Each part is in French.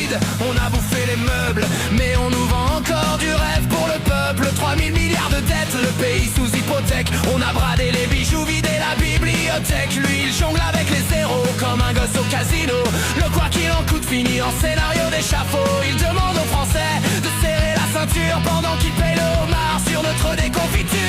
vide, on a bouffé les meubles, mais on nous vend encore du rêve pour le peuple. 3000 milliards de dettes, le pays sous hypothèque. On a bradé les bijoux, vidé la bibliothèque. Lui il jongle avec les zéros comme un gosse au casino. Le quoi qu'il en coûte finit en scénario d'échafaud. Il demande aux Français de serrer la ceinture pendant qu'il paye le homard sur notre déconfiture.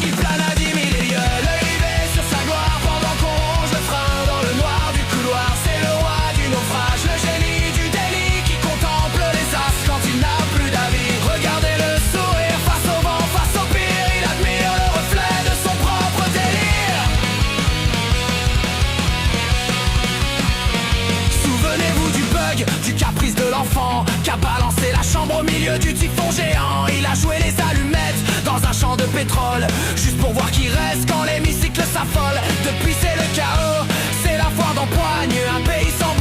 Il plane à 10 000 lieues, l'œil rivé sur sa gloire pendant qu'on ronge le frein dans le noir du couloir. C'est le roi du naufrage, le génie du délit qui contemple les astres quand il n'a plus d'avis. Regardez le sourire face au vent, face au pire. Il admire le reflet de son propre délire. Souvenez-vous du bug, du caprice de l'enfant qui a balancé la chambre au milieu du typhon géant. Il a joué les allumettes dans un champ de pétrole juste pour voir qui reste quand l'hémicycle s'affole. Depuis c'est le chaos, c'est la foire d'empoigne. Un pays sans